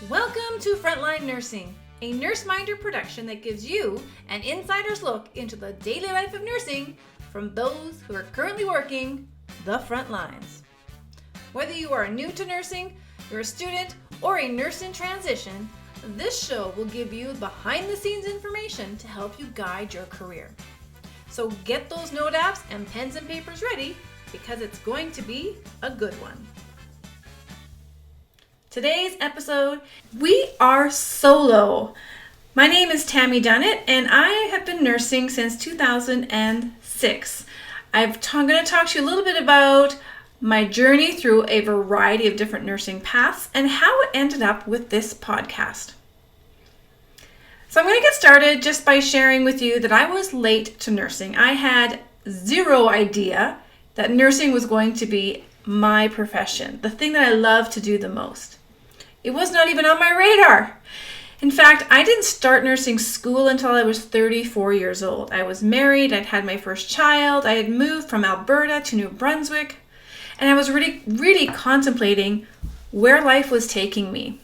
Welcome to Frontline Nursing, a NurseMinder production that gives you an insider's look into the daily life of nursing from those who are currently working the front lines. Whether you are new to nursing, you're a student, or a nurse in transition, this show will give you behind-the-scenes information to help you guide your career. So get those note apps and pens and papers ready because it's going to be a good one. Today's episode, we are solo. My name is Tammy Dunnett and I have been nursing since 2006. I'm going to talk to you a little bit about my journey through a variety of different nursing paths and how it ended up with this podcast. So I'm going to get started just by sharing with you that I was late to nursing. I had zero idea that nursing was going to be my profession, the thing that I love to do the most. It was not even on my radar. In fact, I didn't start nursing school until I was 34 years old. I was married, I'd had my first child, I had moved from Alberta to New Brunswick, and I was really contemplating where life was taking me.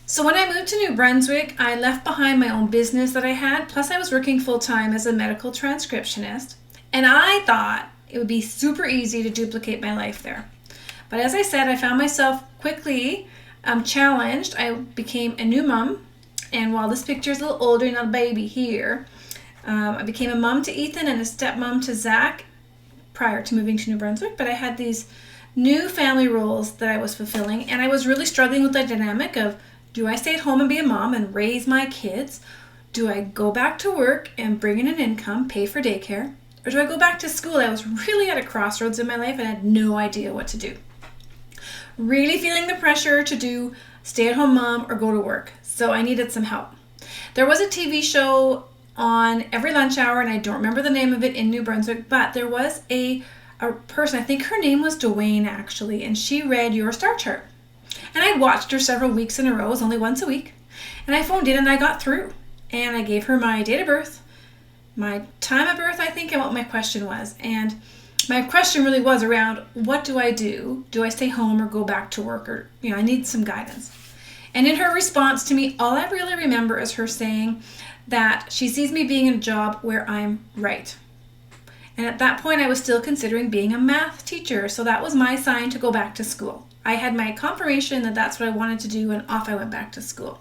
So when I moved to New Brunswick, I left behind my own business that I had, plus I was working full-time as a medical transcriptionist, and I thought it would be super easy to duplicate my life there. But as I said, I found myself quickly challenged. I became a new mom, and while this picture is a little older, not a baby here, I became a mom to Ethan and a stepmom to Zach prior to moving to New Brunswick, but I had these new family roles that I was fulfilling, and I was really struggling with the dynamic of, do I stay at home and be a mom and raise my kids? Do I go back to work and bring in an income, pay for daycare? Or do I go back to school? I was really at a crossroads in my life and I had no idea what to do. Really feeling the pressure to do stay-at-home mom or go to work. So I needed some help. There was a TV show on every lunch hour, and I don't remember the name of it in New Brunswick, but there was a person, I think her name was Dwayne actually, and she read your star chart. And I watched her several weeks in a row, it was only once a week, and I phoned in and I got through. And I gave her my date of birth, my time of birth, I think, and what my question was. And my question really was around, what do I do? Do I stay home or go back to work? Or, I need some guidance. And in her response to me, all I really remember is her saying that she sees me being in a job where I'm right. And at that point, I was still considering being a math teacher. So that was my sign to go back to school. I had my confirmation that that's what I wanted to do, and off I went back to school.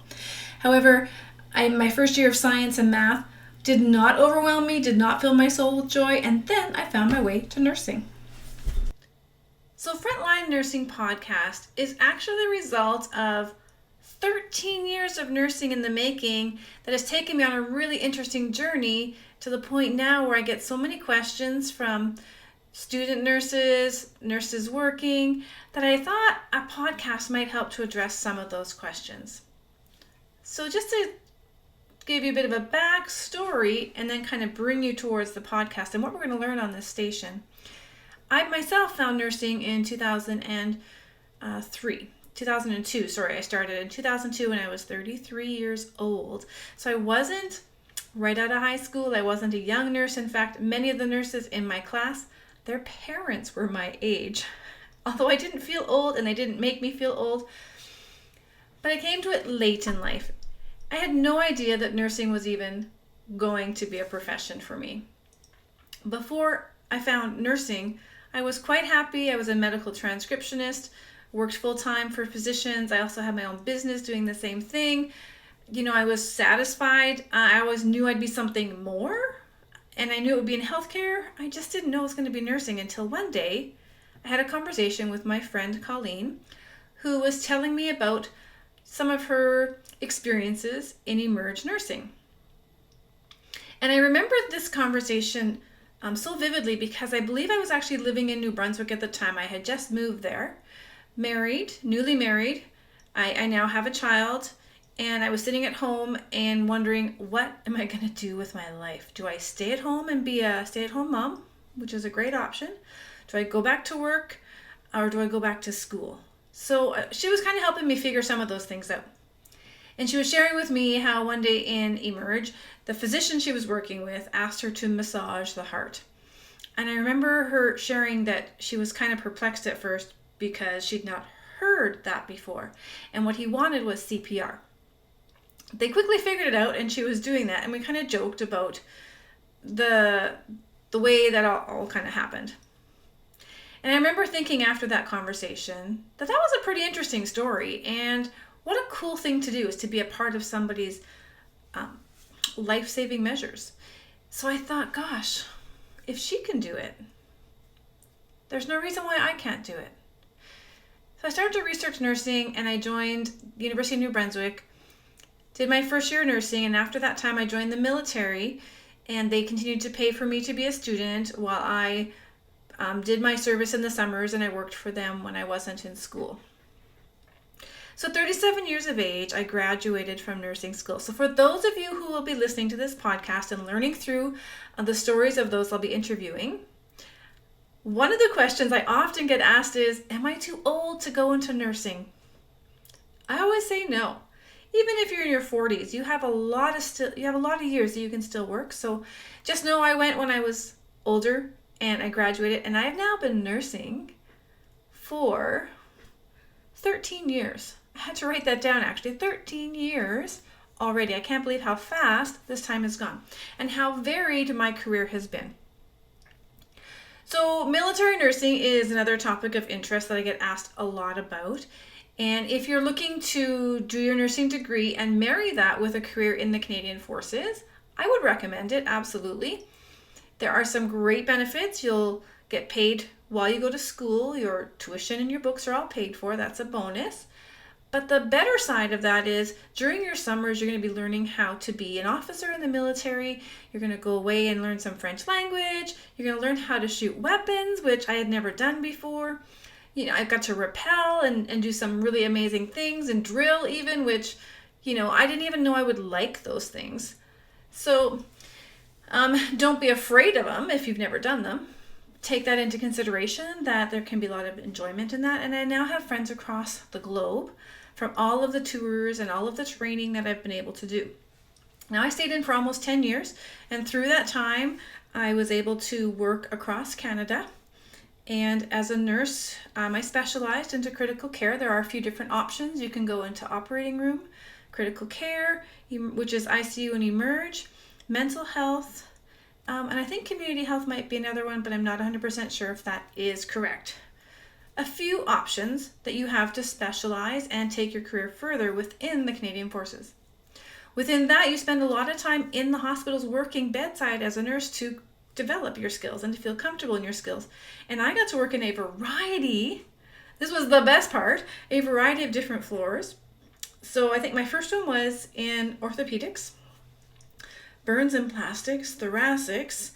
However, my first year of science and math did not overwhelm me, did not fill my soul with joy, and then I found my way to nursing. So Frontline Nursing Podcast is actually the result of 13 years of nursing in the making that has taken me on a really interesting journey to the point now where I get so many questions from student nurses, nurses working, that I thought a podcast might help to address some of those questions. So just to give you a bit of a backstory and then kind of bring you towards the podcast and what we're going to learn on this station. I myself found nursing in 2002. I started in 2002 when I was 33 years old. So I wasn't right out of high school. I wasn't a young nurse. In fact, many of the nurses in my class, their parents were my age. Although I didn't feel old and they didn't make me feel old. But I came to it late in life. I had no idea that nursing was even going to be a profession for me. Before I found nursing, I was quite happy. I was a medical transcriptionist, worked full-time for physicians. I also had my own business doing the same thing. I was satisfied. I always knew I'd be something more, and I knew it would be in healthcare. I just didn't know it was going to be nursing until one day I had a conversation with my friend Colleen, who was telling me about some of her experiences in emerge nursing. And I remember this conversation so vividly because I believe I was actually living in New Brunswick at the time. I had just moved there, newly married. I now have a child, and I was sitting at home and wondering, what am I going to do with my life? Do I stay at home and be a stay-at-home mom, which is a great option? Do I go back to work, or do I go back to school? So she was kind of helping me figure some of those things out. And she was sharing with me how one day in Emerge, the physician she was working with asked her to massage the heart. And I remember her sharing that she was kind of perplexed at first because she'd not heard that before. And what he wanted was CPR. They quickly figured it out, and she was doing that. And we kind of joked about the way that all kind of happened. And I remember thinking after that conversation that was a pretty interesting story. And what a cool thing to do is to be a part of somebody's life-saving measures. So I thought, gosh, if she can do it, there's no reason why I can't do it. So I started to research nursing, and I joined the University of New Brunswick, did my first year of nursing, and after that time I joined the military, and they continued to pay for me to be a student while I did my service in the summers, and I worked for them when I wasn't in school. So 37 years of age, I graduated from nursing school. So for those of you who will be listening to this podcast and learning through the stories of those I'll be interviewing, one of the questions I often get asked is, am I too old to go into nursing? I always say no. Even if you're in your 40s, you have a lot of years that you can still work. So just know I went when I was older and I graduated, and I have now been nursing for 13 years. I had to write that down actually. 13 years already. I can't believe how fast this time has gone and how varied my career has been. So military nursing is another topic of interest that I get asked a lot about. And if you're looking to do your nursing degree and marry that with a career in the Canadian Forces, I would recommend it, absolutely. There are some great benefits. You'll get paid while you go to school. Your tuition and your books are all paid for. That's a bonus. But the better side of that is during your summers, you're going to be learning how to be an officer in the military. You're going to go away and learn some French language. You're going to learn how to shoot weapons, which I had never done before. I got to rappel and do some really amazing things and drill even, which, I didn't even know I would like those things. So don't be afraid of them if you've never done them. Take that into consideration, that there can be a lot of enjoyment in that. And I now have friends across the globe from all of the tours and all of the training that I've been able to do. Now I stayed in for almost 10 years, and through that time I was able to work across Canada. And as a nurse, I specialized into critical care. There are a few different options. You can go into operating room, critical care, which is ICU and emerge, mental health, and I think community health might be another one, but I'm not 100% sure if that is correct. A few options that you have to specialize and take your career further within the Canadian Forces. Within that, you spend a lot of time in the hospitals working bedside as a nurse to develop your skills and to feel comfortable in your skills. And I got to work in a variety, this was the best part, a variety of different floors. So I think my first one was in orthopedics, burns and plastics, thoracics,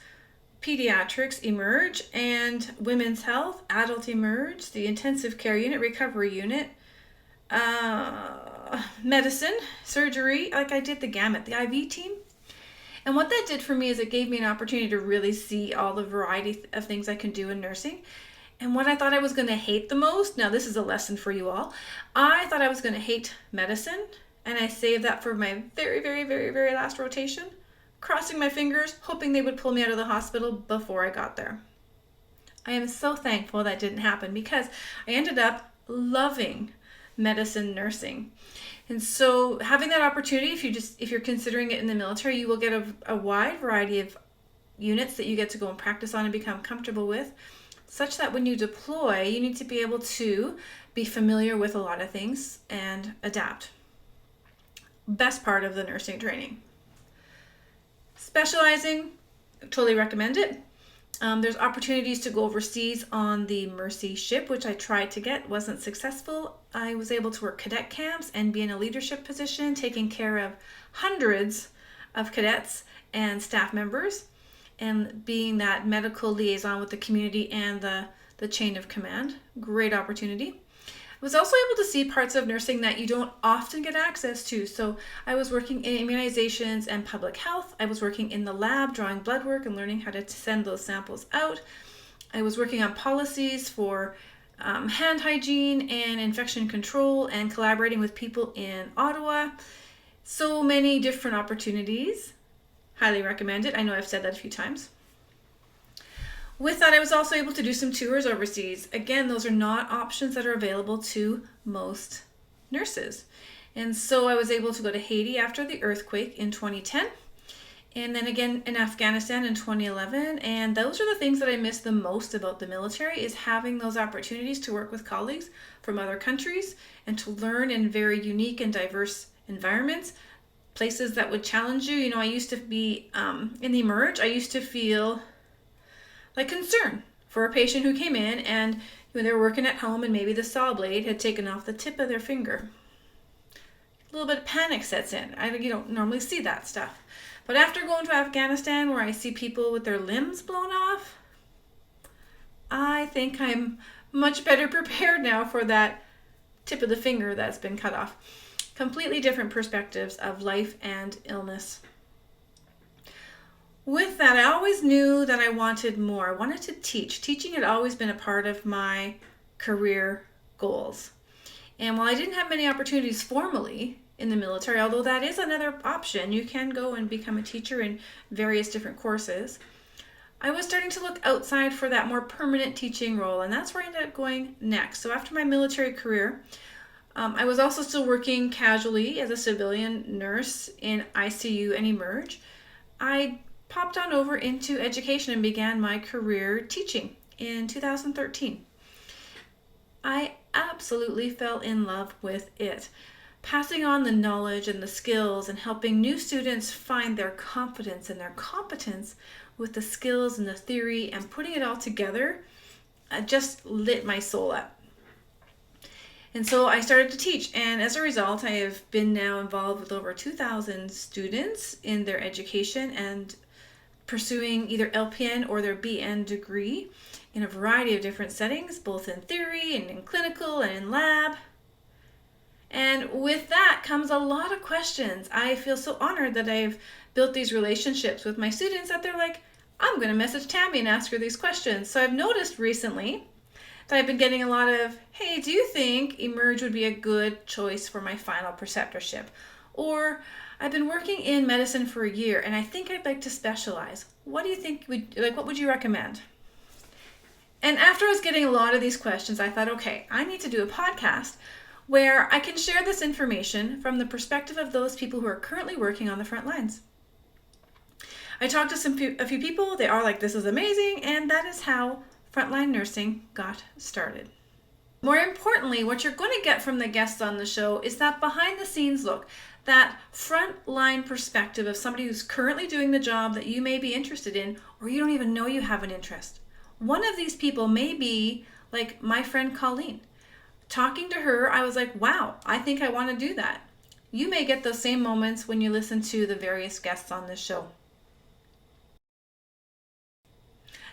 pediatrics, emerge, and women's health, adult emerge, the intensive care unit, recovery unit, medicine, surgery, like I did the gamut, the IV team. And what that did for me is it gave me an opportunity to really see all the variety of things I can do in nursing. And what I thought I was going to hate the most, now this is a lesson for you all, I thought I was going to hate medicine, and I saved that for my very, very, very, very last rotation, crossing my fingers, hoping they would pull me out of the hospital before I got there. I am so thankful that didn't happen because I ended up loving medicine nursing. And so having that opportunity, if you're considering it in the military, you will get a wide variety of units that you get to go and practice on and become comfortable with, such that when you deploy, you need to be able to be familiar with a lot of things and adapt. Best part of the nursing training. Specializing, totally recommend it. There's opportunities to go overseas on the Mercy ship, which I tried to get, wasn't successful. I was able to work cadet camps and be in a leadership position, taking care of hundreds of cadets and staff members, and being that medical liaison with the community and the chain of command. Great opportunity. I was also able to see parts of nursing that you don't often get access to. So I was working in immunizations and public health. I was working in the lab, drawing blood work and learning how to send those samples out. I was working on policies for hand hygiene and infection control and collaborating with people in Ottawa. So many different opportunities. Highly recommend it. I know I've said that a few times. With that, I was also able to do some tours overseas. Again, those are not options that are available to most nurses. And so I was able to go to Haiti after the earthquake in 2010, and then again in Afghanistan in 2011. And those are the things that I miss the most about the military, is having those opportunities to work with colleagues from other countries and to learn in very unique and diverse environments, places that would challenge you. You know, I used to be in the emerge, I used to feel like concern for a patient who came in and when they were working at home and maybe the saw blade had taken off the tip of their finger. A little bit of panic sets in. You don't normally see that stuff. But after going to Afghanistan, where I see people with their limbs blown off, I think I'm much better prepared now for that tip of the finger that's been cut off. Completely different perspectives of life and illness. With that, I always knew that I wanted more. I wanted to teach. Teaching had always been a part of my career goals. And while I didn't have many opportunities formally in the military, although that is another option, you can go and become a teacher in various different courses, I was starting to look outside for that more permanent teaching role, and that's where I ended up going next. So after my military career, I was also still working casually as a civilian nurse in ICU and Emerge. I popped on over into education and began my career teaching in 2013. I absolutely fell in love with it. Passing on the knowledge and the skills and helping new students find their confidence and their competence with the skills and the theory and putting it all together just lit my soul up. And so I started to teach, and as a result, I have been now involved with over 2,000 students in their education and pursuing either LPN or their BN degree in a variety of different settings, both in theory and in clinical and in lab. And with that comes a lot of questions. I feel so honored that I've built these relationships with my students that they're like, I'm going to message Tammy and ask her these questions. So I've noticed recently that I've been getting a lot of, hey, do you think Emerge would be a good choice for my final preceptorship? Or I've been working in medicine for a year and I think I'd like to specialize. What do you think, what would you recommend? And after I was getting a lot of these questions, I thought, okay, I need to do a podcast where I can share this information from the perspective of those people who are currently working on the front lines. I talked to a few people, they are like, this is amazing, and that is how frontline nursing got started. More importantly, what you're going to get from the guests on the show is that behind the scenes look, that frontline perspective of somebody who's currently doing the job that you may be interested in, or you don't even know you have an interest. One of these people may be like my friend Colleen. Talking to her, I was like, wow, I think I want to do that. You may get those same moments when you listen to the various guests on this show.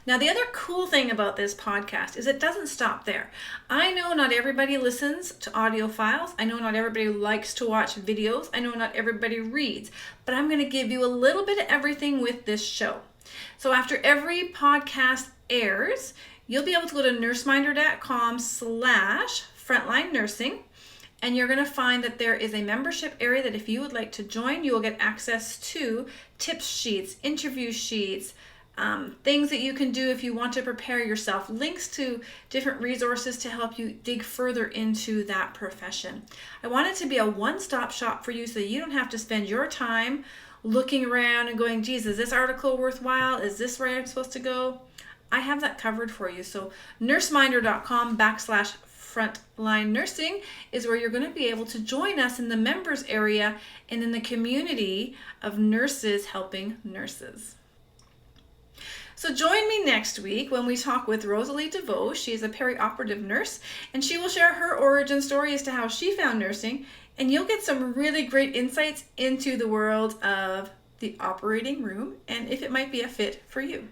Now, the other cool thing about this podcast is it doesn't stop there. I know not everybody listens to audio files. I know not everybody likes to watch videos. I know not everybody reads, but I'm going to give you a little bit of everything with this show. So after every podcast airs, you'll be able to go to nurseminder.com/frontline nursing, and you're going to find that there is a membership area that if you would like to join, you will get access to tips sheets, interview sheets, things that you can do if you want to prepare yourself, links to different resources to help you dig further into that profession. I want it to be a one-stop shop for you so that you don't have to spend your time looking around and going, geez, is this article worthwhile? Is this where I'm supposed to go? I have that covered for you. So nurseminder.com/frontline nursing is where you're going to be able to join us in the members area and in the community of nurses helping nurses. So join me next week when we talk with Rosalie DeVoe. She is a perioperative nurse, and she will share her origin story as to how she found nursing, and you'll get some really great insights into the world of the operating room and if it might be a fit for you.